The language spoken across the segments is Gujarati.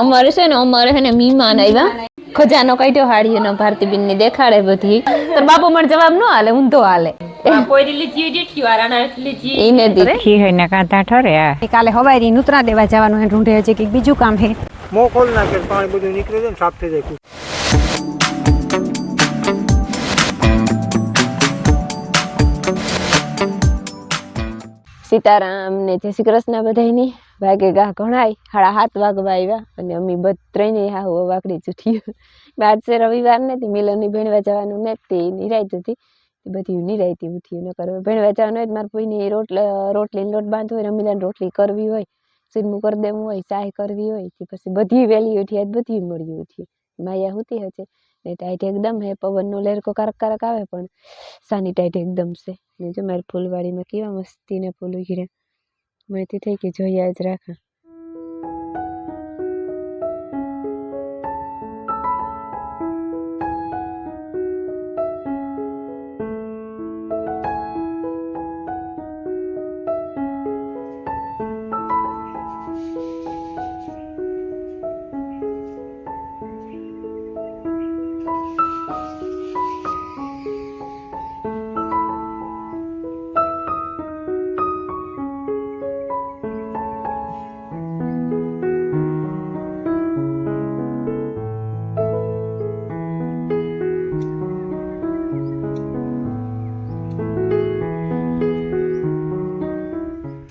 અમારે છે ને મીમાન આવ્યા ખજાનો કાઢ્યો હાડીનો ભારતીબેન ની દેખાડે બધી તો બાપુ મને જવાબ ન હાલે ઊંધો હાલે કાલે હવારી નૂતરા દેવા જવાનું હે ઢૂંઢે છે કે બીજું કામ હે મો ખોલ નાખે પાણી બધું નીકળી જાય ને સાફ થઈ જાય સીતારામ ને જય શ્રી કૃષ્ણ બધાયની વાગે ગા ઘણાય 7:30 વાગવા આવ્યા અને અમે ત્રણે હાવ વાકડી જુઠ્યું આજ છે રવિવાર ને મિલનની ભેણવા જવાનું ને તે નિરાયત હતી બધી નિરાયતી ઉઠ્યું ન કરો ભેણવા જવાનું હોય મારા કોઈની રોટલી લોટ બાંધવો હોય રમીલાને રોટલી કરવી હોય સીધું કરી દેવું હોય ચાય કરવી હોય પછી બધી વેલી ઉઠી આજ બધી મળી ઉઠી માયા હોતી હશે ને ટાઈટ એકદમ હે પવનનો લહેરકો કારક કારક આવે પણ સાની ટાઈટ એકદમ છે ને જો મારી ફૂલવાડીમાં કેવા મસ્તી ને ફૂલ ઉઘર્યા માહિતી થઈ કે જોયા જ રાખા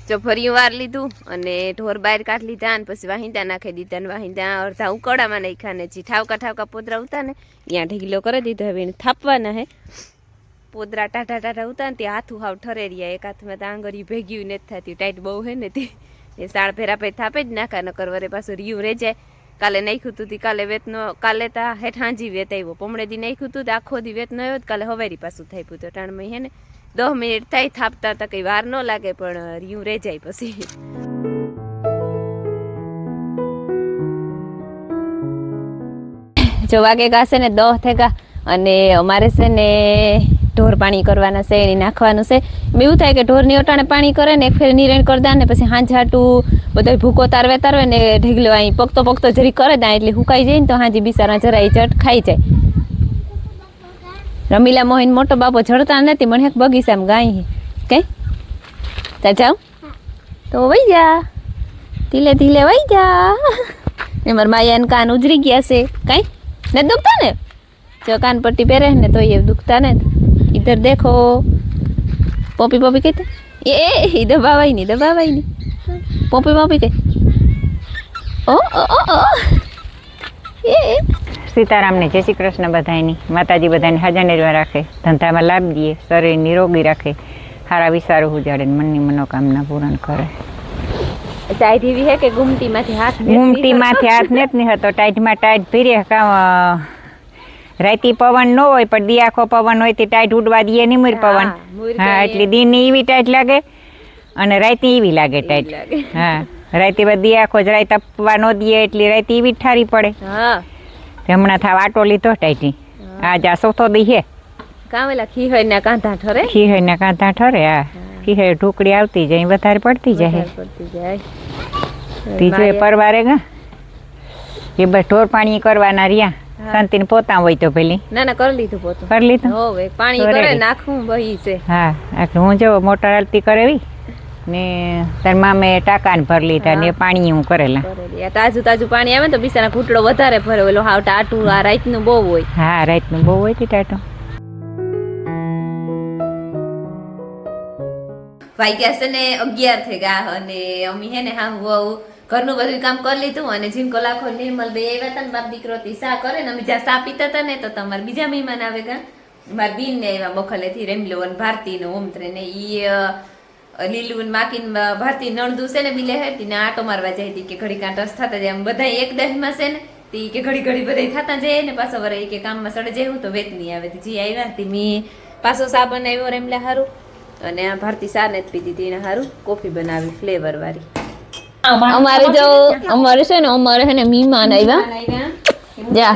જો ફરી વાર લીધું અને ઢોર બહાર કાઢ લીધા અને પછી વાહિંદા નાખી દીધા ને વાહિંદા અડધા ઉકળામાં નાખ્યા ને જે ઠાવકા પોદરા ઉતા ને ત્યાં ઢીગલો કરી દીધો હવે એને થાપવાના હે પોદરા ટાટા ઉતા ને ત્યાં હાથું હાવ ઠરેરિયા એક હાથમાં તો આંગળી ભેગ્યું નથી થતી ટાઈટ બહુ હે ને તે એ સાળ ફેરા પછી થાપે જ નાખા ન કરવરે પાછું રીયું રહી જાય કાલે નાખ્યું હતું કાલે વેતનો કાલે તા હેઠ હાંજી વેત આવ્યો પમણેથી નાખ્યું હતું આખો દી વેત ન આવ્યો કાલે હવારી પાછું થઈ પૂતું ટાણમાં હે ને 10 મિનિટ થાય થાપતા હતા કઈ વાર ન લાગે પણ રીયું રહી જાય પછી જો વાગે ગાશે ને 10 થેગા અને અમારે છે ને ઢોર પાણી કરવાના છે એની નાખવાનું છે એવું થાય કે ઢોરની ઓટાણે પાણી કરે ને એક ફેર નિરણ કરી દે ને પછી હાંજ હાટું બધો ભૂકો તારવે ને ઢીગલો અહીં પકતો જરી કરે દે એટલે હુકાઈ જાય ને તો હાજી બિસારા જરાય ચટ ખાઈ જાય રમીલા મોહન મોટો બાપો જડતા નથી મને એક બગીચામાં ગાય કઈ તા જાવ તો વહી જા ધીલે ધીલે વહી જા એ મારા માયાને કાન ઉજરી ગયા છે કઈ ને દુખતા ને જો કાન પટ્ટી પહેરે ને તો એ દુખતા ને इधर देखो पोपी पोपी कहते ये दबावाई नहीं पोपी पोपी कह ओ ओ ओ ओ ये सीताराम ने जय श्री कृष्ण बधाई माताजी बधाई हाजर निर्वा राखे धंधा में लाभ दिए शरीर निरोगी राखे हारा विचारो उजाड़े मन की मनोकामना पूर्ण करे टाइट एवी है कि घूमती माथे हाथ नहीं हतो टाइट में टाइट भीरे का राती पवन न होय पण दी आखो पवन होय ते टाइट उडवा दिए नहीं मुर पवन हाँ એટલે દી ની એવી ટાઈટ લાગે અને રાતી એવી લાગે ટાઈટ હા રાતી બધી આખો જ રાત તપવા નો દીએ એટલે રાતી એવી ઠારી પડે હા હમણાં થાવ આટો લીધો ટાઈટી આજ આ ચોથો દી હે કાવેલા ખીહર ના કાંધા ઠરે હા ખીહર ઢોકળી આવતી જાય વધારે પડતી જાય ત્રીજો પરવારે ગા એ બસ ઢોર પાણી કરવાના રહ્યા શાંતિ ને પોતા હોય તો પેલી ના કરી લીધું પોતું કરી લીધું હોવે પાણી કરે નાખું બહી છે હા એટલે હું જો મોટર હાલતી કરેવી ને તાર મામે ટાંકાને ભર લીધા ને પાણી હું કરેલા તાજું પાણી આવે તો બિચારા ઘૂંટડો વધારે ભરે ઓલો હાવ ટાટું આ રાતનું બહુ હોય હા રાતનું બહુ હોય ટાટું વાગ્યા છે ને 11 થઈ ગયા અને અમી હે ને હા હું ઘરનું બધું કામ કરી લીધું અને જીનકો લાખો નિર્મલ બે આવ્યા હતા ને બાપ દીકરો સા કરે ને અમે જ્યાં સા પીતા હતા ને તો તમારા બીજા મહેમાન આવે ગયા મારા બીન ને આવ્યા મોખલેથી રેમલો અને ભારતી ને ઓમત્રે ને ઈ લીલું ને માકીન ભારતી નણદુ છે ને બિલે હતી ને આટો મારવા જાય હતી કે ઘડી કાંટ રસ થતા જાય બધા એક દહીમાં છે ને તી કે ઘડી બધા થતા જાય ને પાછો વરે કે કામમાં સડે જાય તો વેત નહીં આવે જી આવ્યા હતી મી પાછો સા બનાવ્યો રેમલા હારું અને આ ભારતી સા ને પીધી હતી એને હારું કોફી બનાવી ફ્લેવર વાળી અમારે છે ને અમારે હે ને મહેમાન આવ્યા જા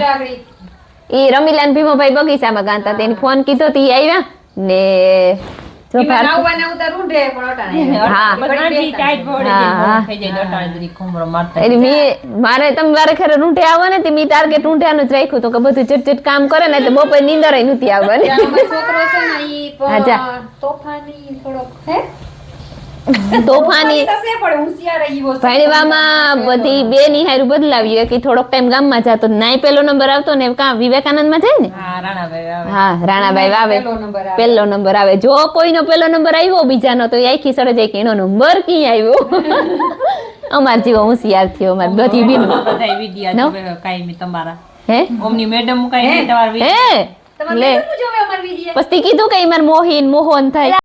એ રમીલાન ભીમોભાઈ બગીચામાં ગાતા તેને ફોન કીધો તી આવ્યા ને જો ભારતી નાવવાના ઉતાર ઊંડે પણ અટાણે હા. બધાજી ટાઈટ પડે હા, છે હા. થઈ જાય દોટાણે બધી ખુમરો મારતા એટલે મારે તમે વારે ખેરે રૂંઢે આવો ને તે મેં ટાર્ગેટ રૂંઢાનું જ રાખ્યું હતું કે બધું ચટચટ કામ કરે ને એટલે બપોર નીંદર નથી આવવાની અમારો છોકરો છે ને ઈ હા, જા. તોફાની થોડોક હે તોફાની તો છે પણ હોશિયાર ઈ ભાણેવામાં બધી બે નિહારું બદલાવ્યું કે થોડોક ટાઈમ ગામમાં જતો નાય પેલો નંબર આવતો ને કાં વિવેકાનંદમાં જાય ને હા રાણાભાઈ આવે હા રાણાભાઈ આવે પહેલો નંબર આવે. પેલો નંબર આવે જો કોઈનો પેલો નંબર આવ્યો બીજાનો તો એ આખી સડે જાય કે એનો નંબર ક્યાં આવ્યો અમાર જેવો હોશિયાર થયો અમાર બધી બીન બધાય વિડિયા No? જોવે કાંઈ તમારા હે ઓમની મેડમ કાંઈ તમારા હે તમારે લે કેટલું જોવે અમાર વિડિયો પછી કીધું કે માર મોહન થાય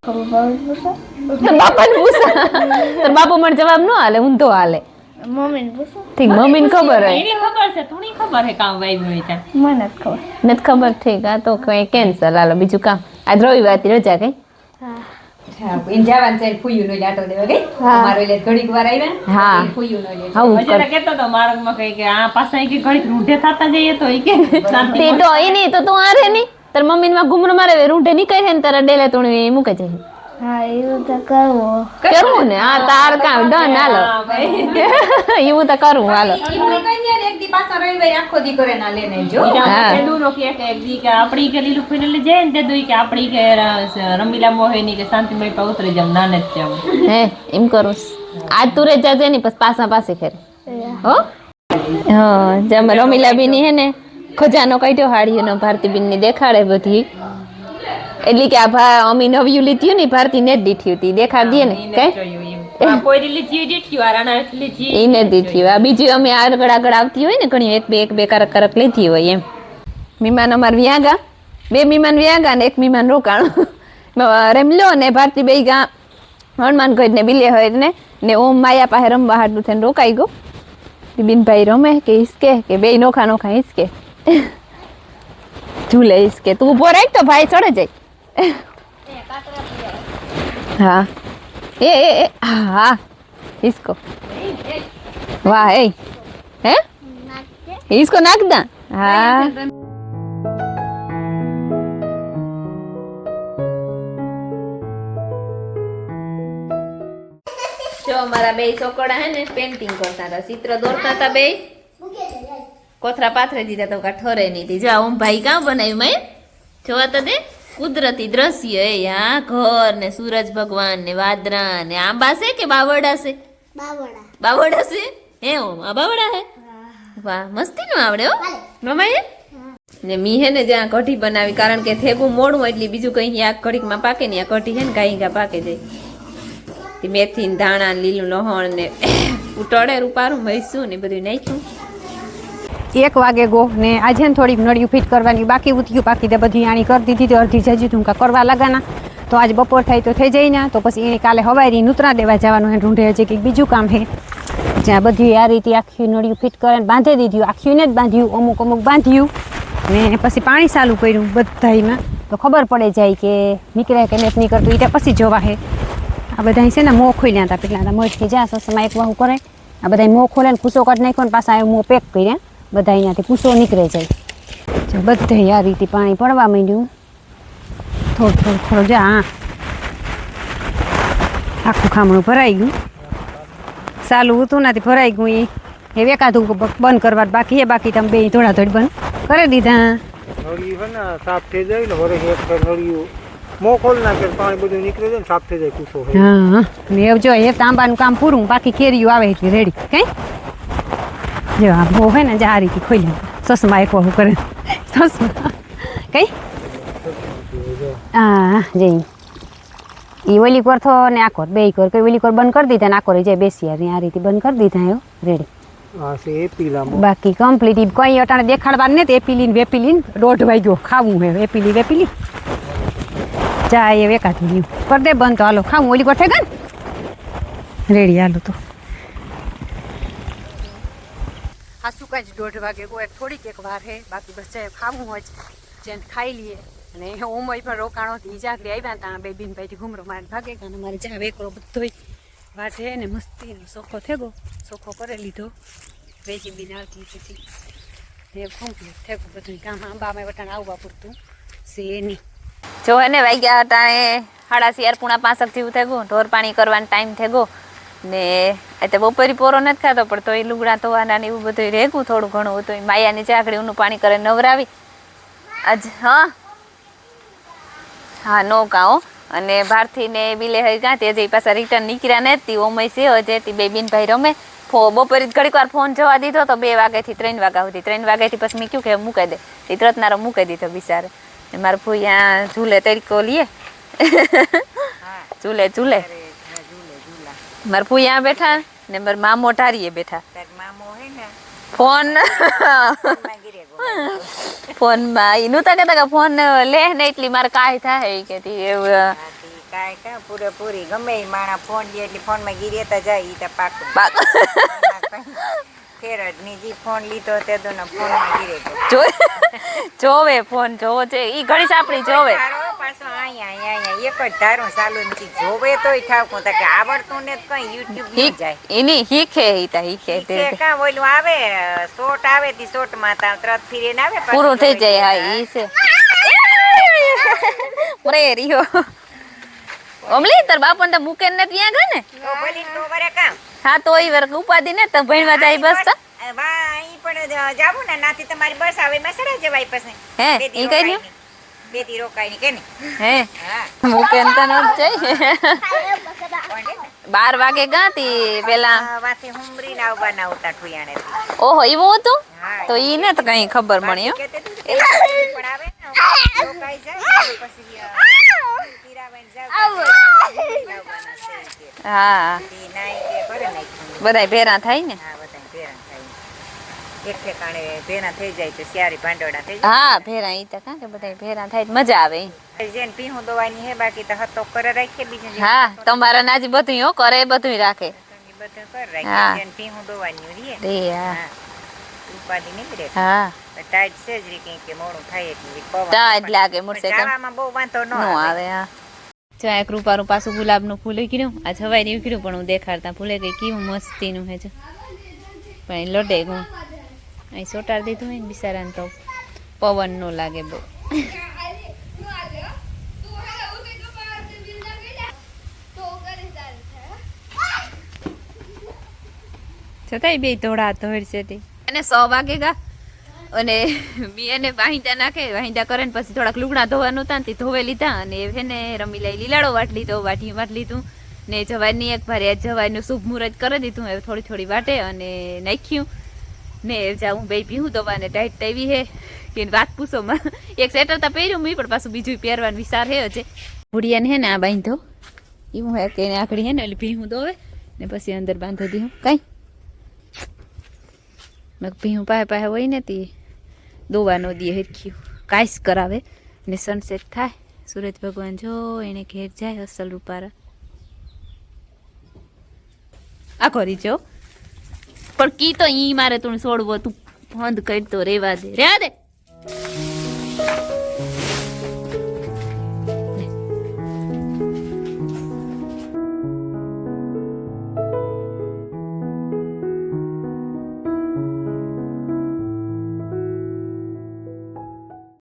તો બાપાને પૂછા તો બાપુ મને જવાબ ન હાલે ઊંધો હાલે ઠીક મમ્મીને ખબર હોય એને ખબર છે થોડી ખબર હે કામ વાઈ હોય ત્યાં નથી ખબર ઠીક આ તો કઈ કેન્સલ હાલો બીજું કામ આજ રવિવારથી રજા કઈ ઇન જવાન છે ફૂયું નો લાટો દેવા ગઈ અમારો એટલે ઘડીક વાર આવ્યા હા. પછી ફૂયું નો લે આવું હજી તો કહેતો હતો માર્ગમાં કઈ કે આ પાછા ઈ કે ઘડીક રૂંઢે થતા જઈએ તો ઈ કે શાંતિ તે તો એ નહીં તો તું આ રે નહીં તાર મમ્મી માં ઘુમરો મારે રૂંઢે નીકળે છે ને તારા ડેલે તું મૂકે છે કરવું ને હા તાર કામ ડન હાલો હા, ભાઈ. એવું તો કરવું હાલો ઈમની કન્યા ને એક દી પાછા રવિવારે આખો દી કરે ના લેને જો ઈ કે હા. આપણે પેલું નો કે એક દી કે આપણી કે લીલું ફિનલ જાય ને તે દુઈ કે આપણી કે રમીલા મોહેની કે શાંતિમય પા ઉતરી જામ નાને જ જાવ હે એમ કરું આજ તું રે જાજે ને પછી પાછા પાસે ખેરે હો હા જમ રમીલા બેન હે ને ખજાનો કાઢ્યો હાડીનો ભારતી બેન ની દેખાડે બધી એટલે કે આ અમી નવ્યું લીધું ને ભારતી ને જ દીઠી હતી દેખાડ દે ને કઈ જોયું એમ આ કોઈ લીધી જીઠ્યું આ રાણા લીધી એને દીઠી આ બીજી અમે આગળ આગળ આવતી હોય ને ઘણી એક બે કરક કરક લીધી હોય એમ મહેમાન અમાર વ્યાગા બે મહેમાન વ્યાગા ને એક મહેમાન રોકાણું રેમલો ને ભારતી બે ગા હનુમાનગઢ ને બિલે હોય ને ઓમ માયા પાસે રમવા હાટું થઈને રોકાઈ ગયો બિનભાઈ રમે કે હિસકે કે બે નોખા નોખા હિસકે ઝૂલે હિસકે તું ઉભો રાખ તો ભાઈ ચડે જાય હા એ હા इसको वाह ए है इसको नाक दा हाँ જો અમારા બે છોકરા હે ને પેન્ટિંગ કરતા હતા ચિત્ર દોરતા હતા બે કોથરા પાથરે દીધા તો કા ઠરે નહીં થી જો ઓમ ભાઈ કાં બનાવ્યું મેં જોવા તો દે કુદરતી દ્રશ્ય એ હા ઘર ને સૂરજ ભગવાન ને વાદરા ને આંબા છે કે બાવડા છે બાવડા છે હે ઓમ આ બાવડા હે વાહ મસ્તી નું આવડે હો મમ્મા ને મી હે ને જ્યાં કઢી બનાવી કારણ કે થેગું મોડું એટલે બીજું કઈ આ કઢીમાં પાકે ને આ કઢી હે ને ગાઈ ગા પાકે જાય તે મેથી ને ધાણા ને લીલું લહણ ને ઉટળે રૂપારું મરચું ને બધું નાખ્યું 1 વાગે ગો ને આજે ને થોડીક નળિયું ફિટ કરવાની બાકી ઉઠ્યું બાકી તે બધી આણી કરી દીધી તો અડધી જજી તું કરવા લાગાના તો આજ બપોર થાય તો થઈ જાય ને તો પછી એને કાલે હવારી નૂતરા દેવા જવાનું હે ઢૂંઢે હજી કંઈક બીજું કામ હે જ્યાં બધી આ રીતે આખી નળિયું ફિટ કરીને બાંધી દીધું આખીને જ બાંધ્યું અમુક અમુક બાંધ્યું ને પછી પાણી ચાલુ કર્યું બધામાં તો ખબર પડે જાય કે નીકળે કે નથી નીકળતું એ પછી જોવા હે આ બધા છે ને મોં ખોલ્યા હતા પેલા મોજથી જા સસમાં એક વાહું કરે આ બધા મોં ખોલે ને કૂસો કાઢ નાખ્યો ને પાછા મોં પેક કર્યા બધા અહીંયાથી કૂસો નીકળે જાય બધે આ રીતે પાણી પડવા માંડ્યું થોડું જા હા આખું ખામણું ભરાઈ ગયું ચાલુ હતું નથી ભરાઈ ગયું એ એકાદું બંધ કરવા બાકી એ બાકી તમે બે ધોળાધોડ બંધ કરી દીધા નળિયું છે ને સાફ થઈ જાય ને વરે એક નળિયું મોં ખોલ નાખે પાણી બધું નીકળી જાય ને સાફ થઈ જાય કૂસો હોય હા ને જો એ તાંબાનું કામ પૂરું બાકી કેરીયું આવે એટલે રેડી કઈ જો આ બહુ હોય ને આ રીતે ખોલી સસમાં એક વહુ કરે સસમાં કઈ હા જઈ એ ઓલી કોર થો ને આખો બે કોર કઈ ઓલી કોર બંધ કરી દીધા ને આખો રહી જાય બેસી આ રીતે બંધ કરી દીધા એવો રેડી આ છે એ પીલામાં બાકી કમ્પ્લીટ કઈ અટાણે દેખાડવા ને એપીલીન વેપીલીન 1:30 વાગ્યો ખાવું હે એપીલી વેપીલી ચા એ વેકાતું રહ્યું કર દે બંધ તો હાલો ખાવું ઓલી કોર થઈ ગઈ ને રેડી હાલો તો હાસુ કાંઈ 1:30 વાગે કોઈ થોડીક એક વાર હે બાકી બસ જાય ખાવું હોય જેને ખાઈ લઈએ અને ઓમય પણ રોકાણોથી જાગરી આવ્યા ત્યાં બે બિનભાઈથી ઘૂમરો મારે ભાગે ગયા અને મારે જ્યાં વેકરો બધોય વાટે ને મસ્તીનો સોખો થેગો સોખો કરી લીધો વેચી બી નાખી પછી એ કમ્પ્લીટ થેગો બધું કામ આંબામાં વટાણ આવવા પૂરતું છે નહીં જો એને વાગ્યા અટાણે 4:30 જેવું થઈ ગયું ઢોર પાણી કરવાનો ટાઈમ થઈ ગયો ને એટલે બપોરે પોરો નથી ખાતો પણ તો એ લુગડા ધોવાના ને એવું બધું રેગું થોડું ઘણું હતું માયાની ચાકડી ઊનું પાણી કરે નવરાવી આજ હા નો કાઓ અને ભારથી ને બિલે હઈ ગાં તે જઈ પાછા રિટર્ન નીકળ્યા નથી ઓમય છે હજે તે બે બિનભાઈ રમે બપોરે ઘડીક વાર ફોન જવા દીધો તો 2 વાગ્યાથી 3 વાગ્યા સુધી 3 વાગ્યાથી પછી મેં કયું કે મૂકી દે એ ત્રતનારો મૂકી દીધો બિચારે મારા ભૂયા ઝૂલે તરીકો લીએ ઝૂલે મારા ભૂયા બેઠા ને મારા મામો ઢારીએ બેઠા ફોનમાં ઈ નહોતા કહેતા કે ફોન લે ને એટલી મારે કાંઈ થાય એ કેતી એવું પૂરેપૂરી ગમે એ માણા ફોન લે એટલે ફોનમાં ગીરેતા જાય ઈ તો પાક ફેર જ ની જી ફોન લીધો તે તો ના ફોનમાં ગીરે જોવે ફોન જોવો છે ઈ ઘડી સાપડી જોવે પાછો અહીંયા એક જ ધારો ચાલુ નથી જોવે તોય ઠાકું તો કે આવડતું ને કઈ યુટ્યુબ ની જાય એની હીખે કા ઓલું આવે શોર્ટ આવે તી શોર્ટ માં તા ત્રત ફીરીને આવે પૂરું થઈ જાય હા ઈ છે ઓરે રીયો ઓમલી તાર બાપન તો મૂકે ને ત્યાં ગા ને તો ભલી તો વરે કામ હા તો ઈ વર્ગ ઉપાદી ને તો ભણવા જાય બસ તો વા ઈ પણ જાવું ને નાથી તમારી બસ આવે મેં સડા જવાય પછી હે ઈ કઈ રહ્યું બેટી રોકાઈ ની કે ને હે હા મૂકે ને તો ન જાય 12 વાગે ગાતી પેલા વાથી હુમરી ના આવવાના ઉતા ઠુયાણે ઓહો એવું હતું તો ઈ ને તો કઈ ખબર મળી પણ આવે ને રોકાઈ જાય પછી તીરાવેન જાવ હા ઈ નાઈ કે કરે નાઈ બધાય ભેરા થાય ને હા બધાય ભેરા થાય એક ઠેકાણે ભેરા થઈ જાય તો સિયારી ભાંડોડા થઈ જાય હા ભેરા ઈ તો કાં કે બધાય ભેરા થાય તો મજા આવે ઈ. જેન પીહું દવાની હે બાકી તો હતો કરે રાખે બીજું હા તમારા નાજી બધું હો કરે બધું રાખે બધું કર હા. રાખે જેન પીહું દવાની રીએ રે હા હા ઉપાડી નીકળે હા ટાઈટ છે જ રી કે મોડું થાય એટલે પવન ટાઈટ લાગે મોટરસાઇકલ જાવામાં બહુ વાંધો ન નો આવે હા જો એક રૂપારું પાછું ગુલાબનું ફૂલ ઉકળ્યું આ જવાય ને ઉકળ્યું પણ હું દેખાડતા ફૂલે કઈ કેવું મસ્તીનું હે છે પણ એ લડે હું અહીં સોટાર દીધું હોય ને બિચારાને તો પવન નો લાગે બહુ છતાંય બે ધોળા ધોળ છે તે અને 100 વાગે ગા અને એને વાહિંદા નાખે વાહિંદા કરે ને પછી થોડાક લુગડા ધોવાનું હતા ને તે ધોવે લીધા અને એને રમી લઈ લીલાડો વાટ લીધો વાટી લીધું ને જવારની એક ભારે જવારનું શુભ મુહૂર્ત કરી દીધું હવે થોડી થોડી વાટે અને નાખ્યું ને જાઉં બે પીવું દવાને ટાઈટ તેવી હે કે વાત પૂછોમાં એક સેટર તો પહેર્યું મેં પણ પાછું બીજું પહેરવાનું વિચાર હે હજે ભૂડિયાને હે ને આ બાંધો એવું હે કે એને આકડી હે ને એટલે ભીહું દોવે ને પછી અંદર બાંધી દીધું કાંઈ મેં ભીહું પાસે હોય ને તે દોવાનો દે હેરખ્યું કાંઈ જ કરાવે ને સનસેટ થાય સૂરજ ભગવાન જો એને ઘેર જાય અસલ રૂપારા આ કરી જો પણ કી તો ઈ મારે તું છોડવો તું બંધ કરતો રેવા દે